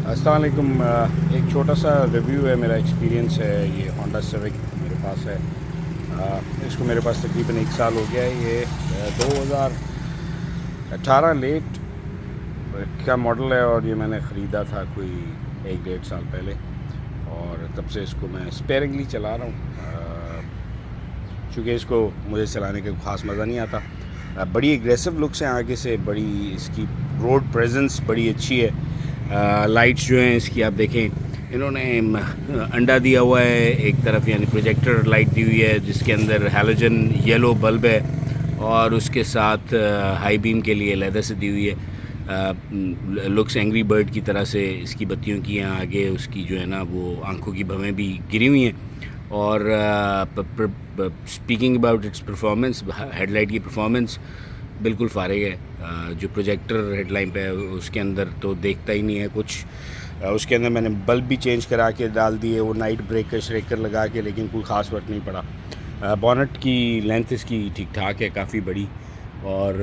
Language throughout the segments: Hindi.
अस्सलाम वालेकुम। एक छोटा सा रिव्यू है, मेरा एक्सपीरियंस है। ये होंडा सिविक मेरे पास है। इसको मेरे पास तकरीबन 1 साल हो गया है। ये 2018 लेट का मॉडल है और ये मैंने ख़रीदा था कोई 1-1.5 साल पहले, और तब से इसको मैं स्पेयरिंगली चला रहा हूँ, चूँकि इसको मुझे चलाने का ख़ास मज़ा नहीं आता। बड़ी एग्रेसिव लुक्स हैं आगे से, बड़ी इसकी रोड प्रेजेंस बड़ी अच्छी है। लाइट्स जो हैं इसकी आप देखें, इन्होंने अंडा दिया हुआ है एक तरफ, यानी प्रोजेक्टर लाइट दी हुई है जिसके अंदर हैलोजन येलो बल्ब है, और उसके साथ हाई बीम के लिए लेदर से दी हुई है। लुक्स एंग्री बर्ड की तरह से इसकी बत्तियों की हैं आगे, उसकी जो है ना वो आंखों की भवें भी गिरी हुई हैं। और speaking about it's performance, headlight की परफॉर्मेंस बिल्कुल फारिग है। जो प्रोजेक्टर हेडलाइन पे है उसके अंदर तो देखता ही नहीं है कुछ। उसके अंदर मैंने बल्ब भी चेंज करा के डाल दिए, वो नाइट ब्रेकर श्रेकर लगा के, लेकिन कोई ख़ास फर्क नहीं पड़ा। बॉनेट की लेंथ इसकी ठीक ठाक है, काफ़ी बड़ी, और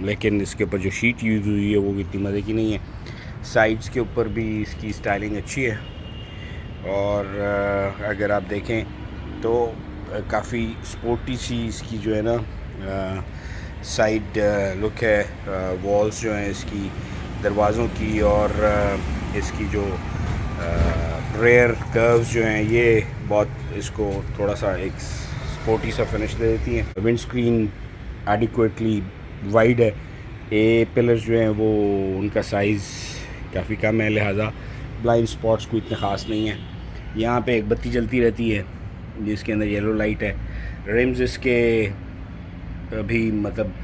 लेकिन इसके ऊपर जो शीट यूज़ हुई है वो इतनी मज़े की नहीं है। साइड्स के ऊपर भी इसकी स्टाइलिंग अच्छी है, और अगर आप देखें तो काफ़ी स्पोर्टी सी इसकी जो है ना साइड लुक है। वॉल्स जो हैं इसकी दरवाज़ों की, और इसकी जो रेयर कर्व्स जो हैं ये बहुत इसको थोड़ा सा एक स्पोर्टी सा फिनिश दे देती हैं। विंड स्क्रीन एडिक्वेटली वाइड है। ए पिलर्स जो हैं वो उनका साइज़ काफ़ी कम है, लिहाजा ब्लाइंड स्पॉट्स कोई इतने ख़ास नहीं है। यहाँ पे एक बत्ती जलती रहती है जिसके अंदर येलो लाइट है। रिम्स इसके अभी मतलब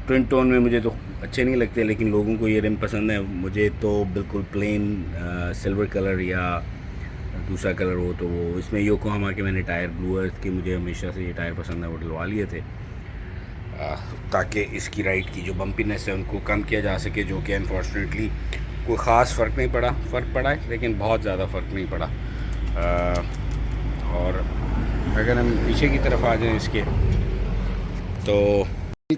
ट्विन टोन में मुझे तो अच्छे नहीं लगते, लेकिन लोगों को ये रिम पसंद है। मुझे तो बिल्कुल प्लेन सिल्वर कलर या दूसरा कलर हो तो वो, इसमें योकोहामा के मैंने टायर ब्लू अर्थ के, मुझे हमेशा से ये टायर पसंद है, वो डलवा लिए थे ताकि इसकी राइड की जो बम्पीनेस है उनको कम किया जा सके, जो कि अनफॉर्चुनेटली कोई ख़ास फ़र्क नहीं पड़ा। फ़र्क पड़ा है लेकिन बहुत ज़्यादा फ़र्क नहीं पड़ा। और अगर हम पीछे की तरफ आ जाएं इसके, तो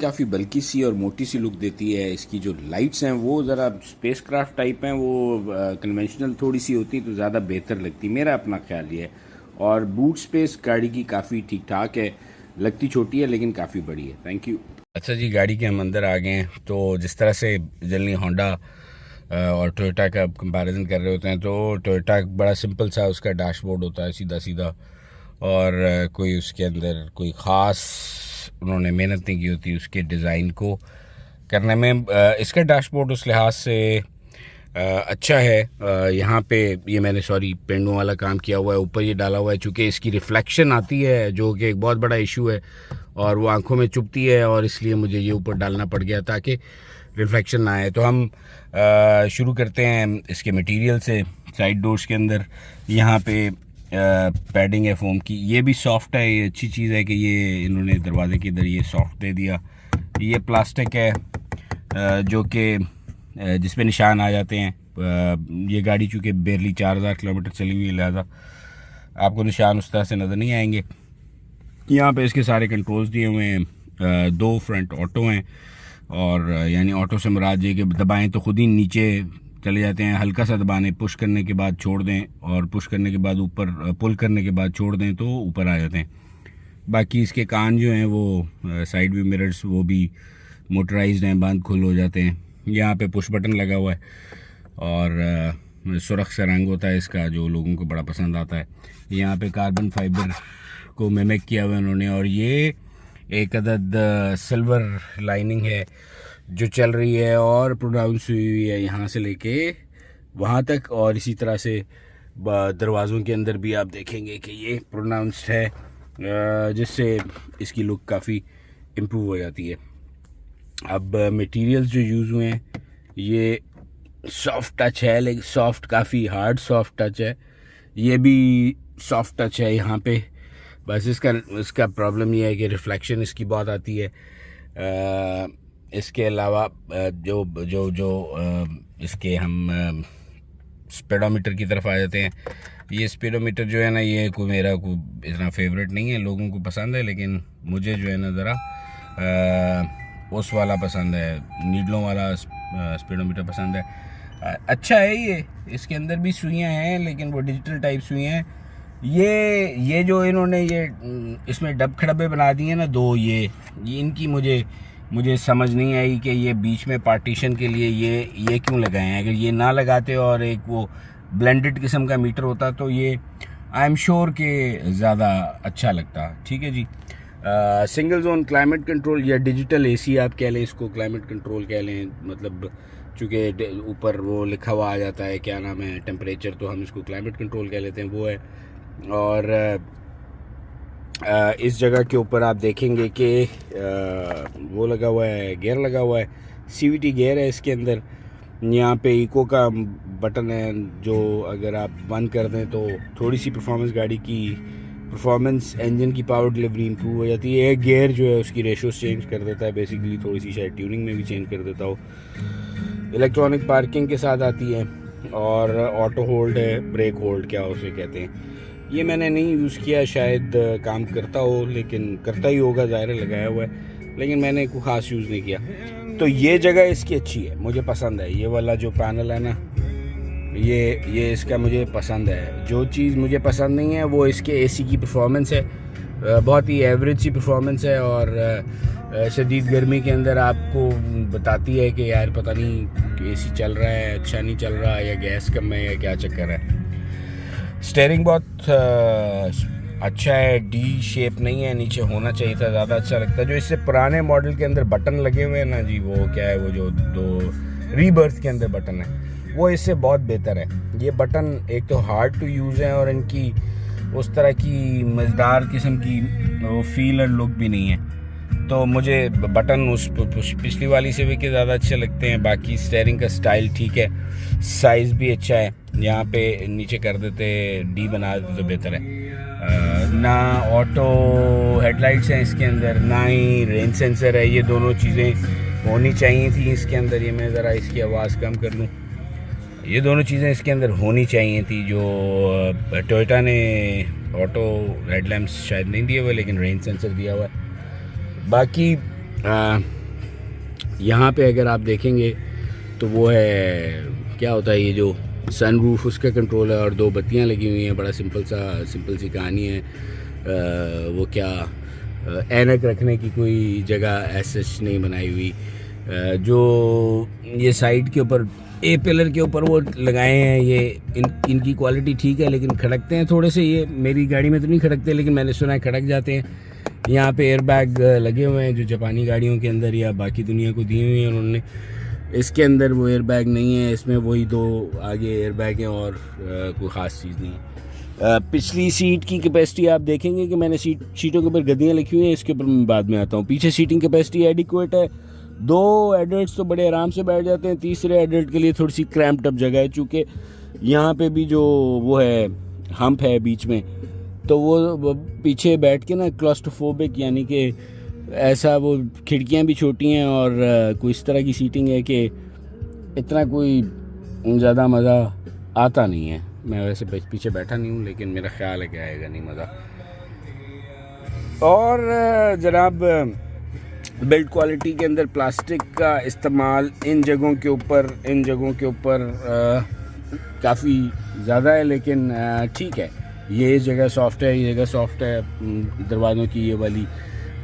काफ़ी बल्की सी और मोटी सी लुक देती है। इसकी जो लाइट्स हैं वो ज़रा स्पेस क्राफ्ट टाइप हैं, वो कन्वेंशनल थोड़ी सी होती तो ज़्यादा बेहतर लगती, मेरा अपना ख्याल ये है। और बूट स्पेस गाड़ी की काफ़ी ठीक ठाक है, लगती छोटी है लेकिन काफ़ी बड़ी है। Thank you. अच्छा जी, गाड़ी के हम अंदर आ गए हैं। तो जिस तरह से जनरली होंडा और टोयोटा का कंपैरिजन कर रहे होते हैं, तो टोयोटा बड़ा सिंपल सा उसका डैशबोर्ड होता है, सीधा सीधा, और कोई उसके अंदर कोई ख़ास उन्होंने मेहनत नहीं की होती उसके डिज़ाइन को करने में। इसका डैशबोर्ड उस लिहाज से अच्छा है। यहाँ पे ये मैंने पेंडों वाला काम किया हुआ है, ऊपर ये डाला हुआ है चूँकि इसकी रिफ्लेक्शन आती है, जो कि एक बहुत बड़ा इशू है, और वो आंखों में चुभती है, और इसलिए मुझे ये ऊपर डालना पड़ गया ताकि रिफ्लेक्शन ना आए। तो हम शुरू करते हैं इसके मटेरियल से। साइड डोर्स के अंदर यहाँ पे पैडिंग है फोम की, ये भी सॉफ्ट है। ये अच्छी चीज़ है कि ये इन्होंने दरवाजे के इधर ये सॉफ्ट दे दिया। ये प्लास्टिक है जो कि जिस पे निशान आ जाते हैं। ये गाड़ी चूँकि बेरली 4000 किलोमीटर चली हुई है, लिहाजा आपको निशान उस तरह से नज़र नहीं आएंगे। यहाँ पे इसके सारे कंट्रोल्स दिए हुए हैं। 2 फ्रंट ऑटो हैं, और यानी ऑटो से मुराद ये कि दबाएं तो खुद ही नीचे चले जाते हैं, हल्का सा दबाने, पुश करने के बाद छोड़ दें, और पुश करने के बाद ऊपर, पुल करने के बाद छोड़ दें तो ऊपर आ जाते हैं। बाकी इसके कान जो हैं वो साइड व्यू मिरर्स वो भी मोटराइज्ड हैं, बंद खुल हो जाते हैं। यहाँ पे पुश बटन लगा हुआ है, और सुरख सा रंग होता है इसका जो लोगों को बड़ा पसंद आता है। यहाँ पे कार्बन फाइबर को मिमिक किया हुआ है उन्होंने, और ये एक अदद सिल्वर लाइनिंग है जो चल रही है और प्रोनाउंस हुई है यहाँ से लेके वहाँ तक, और इसी तरह से दरवाज़ों के अंदर भी आप देखेंगे कि ये प्रोनाउंस्ड है, जिससे इसकी लुक काफ़ी इम्प्रूव हो जाती है। अब मटेरियल्स जो यूज़ हुए हैं ये सॉफ्ट टच है, लेकिन सॉफ्ट काफ़ी हार्ड सॉफ्ट टच है। ये भी सॉफ्ट टच है यहाँ पे, बस इसका प्रॉब्लम ये है कि रिफ्लेक्शन इसकी बहुत आती है। इसके अलावा जो जो जो इसके हम स्पीडोमीटर की तरफ आ जाते हैं। ये स्पीडोमीटर जो है ना, ये मेरा कोई इतना फेवरेट नहीं है, लोगों को पसंद है, लेकिन मुझे जो है ना ज़रा उस वाला पसंद है, नीडलों वाला स्पीडोमीटर पसंद है। अच्छा है ये, इसके अंदर भी सुइयाँ हैं लेकिन वो डिजिटल टाइप सुइयाँ हैं। ये जो इन्होंने ये इसमें डब्बे बना दिए ना दो, ये इनकी मुझे समझ नहीं आई कि ये बीच में पार्टीशन के लिए ये क्यों लगाए हैं। अगर ये ना लगाते और एक वो ब्लेंडेड किस्म का मीटर होता तो ये आई एम श्योर कि ज़्यादा अच्छा लगता। ठीक है जी। सिंगल जोन क्लाइमेट कंट्रोल या डिजिटल एसी आप कह लें, इसको क्लाइमेट कंट्रोल कह लें, मतलब चूँकि ऊपर वो लिखा हुआ आ जाता है क्या नाम है टेम्परेचर, तो हम इसको क्लाइमेट कंट्रोल कह लेते हैं, वो है। और इस जगह के ऊपर आप देखेंगे कि वो लगा हुआ है, गियर लगा हुआ है, CVT गियर है इसके अंदर। यहाँ पे इको का बटन है जो अगर आप बंद कर दें तो थोड़ी सी परफॉर्मेंस, गाड़ी की परफॉर्मेंस, इंजन की पावर डिलीवरी इंप्रूव हो जाती है। एक गियर जो है उसकी रेशोस चेंज कर देता है, बेसिकली थोड़ी सी शायद ट्यूनिंग में भी चेंज कर देता हो। इलेक्ट्रॉनिक पार्किंग के साथ आती है और ऑटो होल्ड है, ब्रेक होल्ड क्या उसे कहते हैं। ये मैंने नहीं यूज़ किया, शायद काम करता हो, लेकिन करता ही होगा, ज़ाहिर लगाया हुआ है, लेकिन मैंने कोई ख़ास यूज़ नहीं किया। तो ये जगह इसकी अच्छी है, मुझे पसंद है। ये वाला जो पैनल है ना, ये इसका मुझे पसंद है। जो चीज़ मुझे पसंद नहीं है वो इसके AC की परफॉर्मेंस है, बहुत ही एवरेज सी परफॉर्मेंस है और शदीद गर्मी के अंदर आपको बताती है कि यार पता नहीं कि AC चल रहा है, अच्छा नहीं चल रहा, या गैस कम है या क्या चक्कर है। स्टीयरिंग बहुत अच्छा है, D शेप नहीं है, नीचे होना चाहिए था, ज़्यादा अच्छा लगता है। जो इससे पुराने मॉडल के अंदर बटन लगे हुए हैं ना जी, वो क्या है, वो जो दो रीबर्थ के अंदर बटन है, वो इससे बहुत बेहतर है। ये बटन एक तो हार्ड टू यूज़ है और इनकी उस तरह की मज़ेदार किस्म की वो फील और लुक भी नहीं है। तो मुझे बटन उस पिछली वाली से भी के ज़्यादा अच्छे लगते हैं। बाकी स्टीयरिंग का स्टाइल ठीक है, साइज़ भी अच्छा है। यहाँ पे नीचे कर देते, D बना देते तो बेहतर है। ना ऑटो हेडलाइट्स हैं इसके अंदर, ना ही रेन सेंसर है। ये दोनों चीज़ें होनी चाहिए थी इसके अंदर। ये मैं ज़रा इसकी आवाज़ कम कर लूँ। ये दोनों चीज़ें इसके अंदर होनी चाहिए थी। जो टोयोटा ने ऑटो हेडलैम्प्स शायद नहीं दिए हुए, लेकिन रेन सेंसर दिया हुआ है। बाकी यहाँ पे अगर आप देखेंगे तो वो है, क्या होता है, ये जो सनरूफ उसका कंट्रोल है और दो बत्तियाँ लगी हुई हैं। बड़ा सिंपल सी कहानी है। वो क्या ऐनक रखने की कोई जगह ऐसे नहीं बनाई हुई। जो ये साइड के ऊपर ए पिलर के ऊपर वो लगाए हैं, ये इनकी क्वालिटी ठीक है, लेकिन खड़कते हैं थोड़े से। ये मेरी गाड़ी में तो नहीं खड़कते, लेकिन मैंने सुना है खड़क जाते हैं। यहाँ पे एयर बैग लगे हुए हैं जो जापानी गाड़ियों के अंदर या बाकी दुनिया को दी हुई हैं उन्होंने। इसके अंदर वो एयर बैग नहीं है, इसमें वही दो आगे एयर बैग हैं और कोई ख़ास चीज़ नहीं है। पिछली सीट की कैपेसिटी आप देखेंगे कि मैंने सीटों के ऊपर गद्दियाँ लिखी हुई हैं, इसके ऊपर मैं बाद में आता हूँ। पीछे सीटिंग कैपेसिटी एडिक्वेट है, 2 एडल्ट्स तो बड़े आराम से बैठ जाते हैं, तीसरे एडल्ट के लिए थोड़ी सी क्रैम्प्ड अप जगह है, चूँकि यहाँ पे भी जो वो है हम्प है बीच में, तो वो पीछे बैठ के ना क्लॉस्ट्रोफोबिक, यानी कि ऐसा, वो खिड़कियाँ भी छोटी हैं और कोई इस तरह की सीटिंग है कि इतना कोई ज़्यादा मज़ा आता नहीं है। मैं वैसे पीछे बैठा नहीं हूँ, लेकिन मेरा ख्याल है कि आएगा नहीं मज़ा। और जनाब, बिल्ड क्वालिटी के अंदर प्लास्टिक का इस्तेमाल इन जगहों के ऊपर काफ़ी ज़्यादा है, लेकिन ठीक है। ये जगह सॉफ्ट है, ये जगह सॉफ्ट है, दरवाज़ों की ये वाली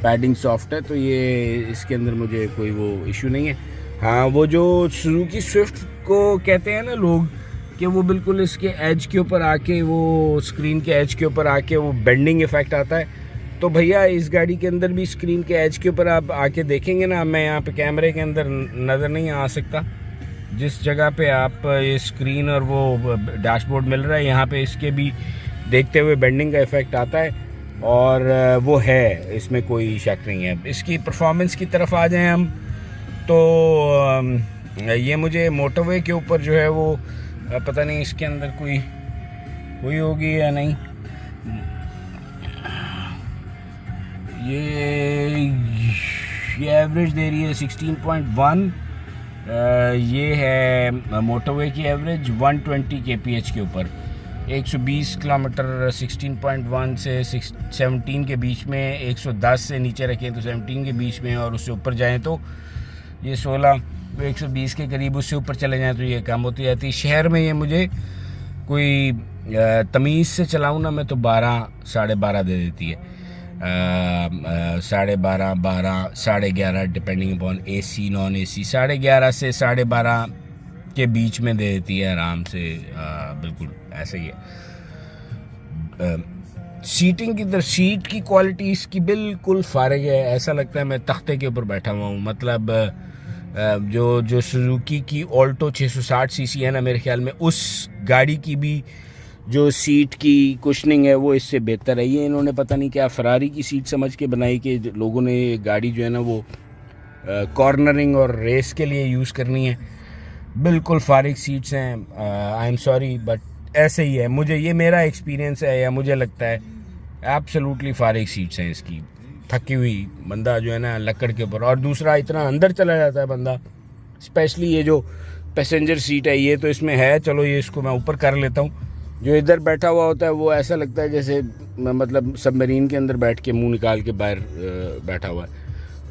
पैडिंग सॉफ्ट है, तो ये इसके अंदर मुझे कोई वो इशू नहीं है। हाँ, वो जो सुजुकी स्विफ्ट को कहते हैं ना लोग कि वो बिल्कुल इसके एज के ऊपर आके, वो स्क्रीन के एज के ऊपर आके वो बेंडिंग इफ़ेक्ट आता है, तो भैया इस गाड़ी के अंदर भी स्क्रीन के एज के ऊपर आप आके देखेंगे ना, मैं यहाँ पे कैमरे के अंदर नज़र नहीं आ सकता, जिस जगह पे आप ये स्क्रीन और वो डैशबोर्ड मिल रहा है, यहाँ पे इसके भी देखते हुए बेंडिंग का इफ़ेक्ट आता है और वो है, इसमें कोई शक नहीं है। इसकी परफॉर्मेंस की तरफ आ जाएं हम, तो ये मुझे मोटरवे के ऊपर जो है वो पता नहीं इसके अंदर कोई होगी या नहीं। ये एवरेज दे रही है 16.1। ये है मोटरवे की एवरेज 120 kph के ऊपर, 120 किलोमीटर 16.1 से 17 के बीच में, 110 से नीचे रखें तो 17 के बीच में, और उससे ऊपर जाएं तो ये 16 120 के करीब, उससे ऊपर चले जाएँ तो ये कम होती जाती है। शहर में ये मुझे कोई तमीज़ से चलाऊँ ना मैं तो 12, 12.5 दे देती है। 12.5, 12, 11.5 depending upon AC non AC, 11.5 से 12.5 के बीच में दे देती है आराम से। बिल्कुल ऐसे ही है। सीटिंग की तरफ, सीट की क्वालिटी इसकी बिल्कुल फारिग है, ऐसा लगता है मैं तख्ते के ऊपर बैठा हुआ हूँ। मतलब जो सुजुकी की ऑल्टो 660 सीसी है ना, मेरे ख्याल में उस गाड़ी की भी जो सीट की कुशनिंग है वो इससे बेहतर है। ये इन्होंने पता नहीं क्या फरारी की सीट समझ के बनाई कि लोगों ने गाड़ी जो है ना वो कॉर्नरिंग और रेस के लिए यूज़ करनी है। बिल्कुल फारिग सीट्स हैं। आई एम सॉरी बट ऐसे ही है, मुझे ये मेरा एक्सपीरियंस है या मुझे लगता है एब्सोल्युटली फारिग सीट्स हैं इसकी। थकी हुई बंदा जो है ना लकड़ के ऊपर, और दूसरा इतना अंदर चला जाता है बंदा, स्पेशली ये जो पैसेंजर सीट है ये तो इसमें है, चलो ये इसको मैं ऊपर कर लेता हूँ। जो इधर बैठा हुआ होता है वो ऐसा लगता है जैसे मतलब सबमरीन के अंदर बैठ के मुंह निकाल के बाहर बैठा हुआ है,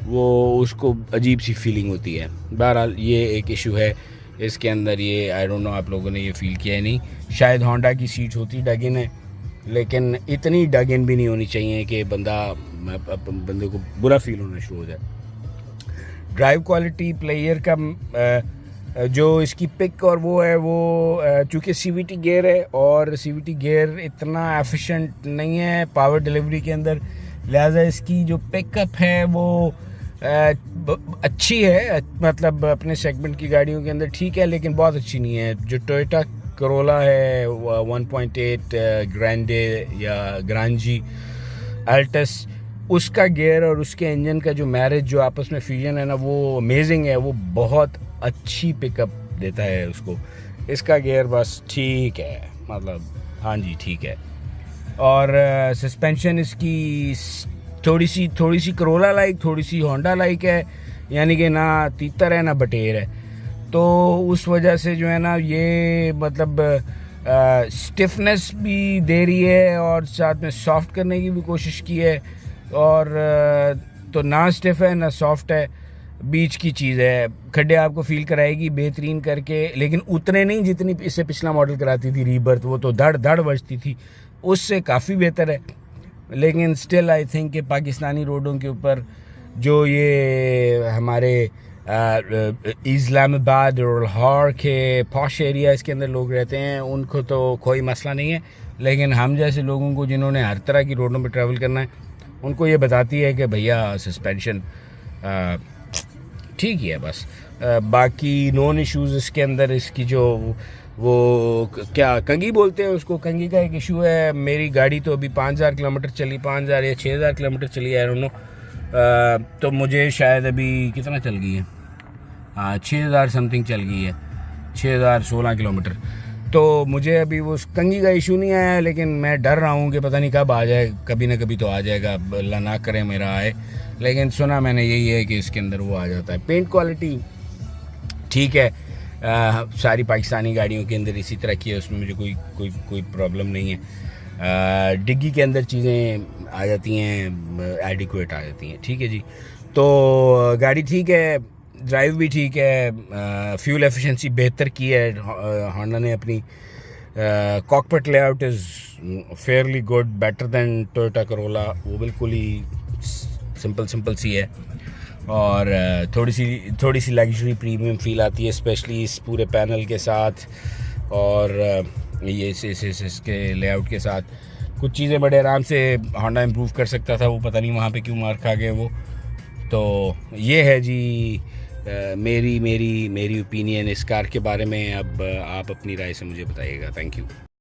वो उसको अजीब सी फीलिंग होती है। बहरहाल ये एक इशू है इसके अंदर। ये आई डोंट नो आप लोगों ने ये फील किया है नहीं, शायद होंडा की सीट्स होती डग इन है, लेकिन इतनी डग इन भी नहीं होनी चाहिए कि बंदे को बुरा फील होना शुरू हो जाए। ड्राइव क्वालिटी प्लेयर का जो इसकी पिक और वो है वो चूँकि CVT गियर है और CVT गियर इतना एफिशिएंट नहीं है पावर डिलीवरी के अंदर, लिहाजा इसकी जो पिकअप है वो अच्छी है, मतलब अपने सेगमेंट की गाड़ियों के अंदर ठीक है, लेकिन बहुत अच्छी नहीं है। जो टोयोटा करोला है 1.8 ग्रैंडे या ग्रांजी अल्टस, उसका गियर और उसके इंजन का जो मैरिज, जो आपस में फ्यूजन है ना, वो अमेजिंग है, वो बहुत अच्छी पिकअप देता है उसको। इसका गियर बस ठीक है, मतलब हाँ जी ठीक है। और सस्पेंशन इसकी थोड़ी सी करोला लाइक, थोड़ी सी होंडा लाइक है, यानी कि ना तीतर है ना बटेर है। तो उस वजह से जो है ना ये मतलब स्टिफनेस भी दे रही है और साथ में सॉफ्ट करने की भी कोशिश की है, और तो ना स्टिफ है ना सॉफ्ट है, बीच की चीज़ है। खड्डे आपको फील कराएगी बेहतरीन करके, लेकिन उतने नहीं जितनी इससे पिछला मॉडल कराती थी रीबर्थ, वो तो धड़ धड़ बजती थी, उससे काफ़ी बेहतर है। लेकिन स्टिल आई थिंक कि पाकिस्तानी रोडों के ऊपर जो ये हमारे इस्लामाबाद और लाहौर के पॉश एरियाज़ के अंदर लोग रहते हैं, उनको तो कोई मसला नहीं है, लेकिन हम जैसे लोगों को जिन्होंने हर तरह की रोडों पर ट्रैवल करना है, उनको ये बताती है कि भैया सस्पेंशन ठीक ही है बस। बाकी नॉन इश्यूज़ इसके अंदर इसकी जो वो क्या कंगी बोलते हैं उसको, कंगी का एक इशू है। मेरी गाड़ी तो अभी 5000 किलोमीटर चली, 5000 या 6000 किलोमीटर चली है, आई डोंट नो। तो मुझे शायद अभी कितना चल गई है, हाँ 6000 समथिंग चल गई है, 6016 किलोमीटर। तो मुझे अभी वो कंगी का इशू नहीं आया, लेकिन मैं डर रहा हूँ कि पता नहीं कब आ जाए, कभी ना कभी तो आ जाएगा, अल्लाह ना करे मेरा आए। लेकिन सुना मैंने यही है कि इसके अंदर वो आ जाता है। पेंट क्वालिटी ठीक है, सारी पाकिस्तानी गाड़ियों के अंदर इसी तरह की है, उसमें मुझे कोई प्रॉब्लम नहीं है। डिग्गी के अंदर चीज़ें आ जाती हैं, एडिक्वेट आ जाती हैं, ठीक है जी। तो गाड़ी ठीक है, ड्राइव भी ठीक है, फ्यूल एफिशिएंसी बेहतर की है होंडा ने अपनी। Cockpit layout is fairly good, better than Toyota Corolla, वो बिल्कुल ही सिंपल सी है, और थोड़ी सी लग्जरी प्रीमियम फील आती है, स्पेशली इस पूरे पैनल के साथ और ये इसके लेआउट के साथ। कुछ चीज़ें बड़े आराम से होंडा इम्प्रूव कर सकता था, वो पता नहीं वहाँ पे क्यों मार खा गए वो। तो ये है जी मेरी ओपिनियन इस कार के बारे में। अब आप अपनी राय से मुझे बताइएगा। Thank you.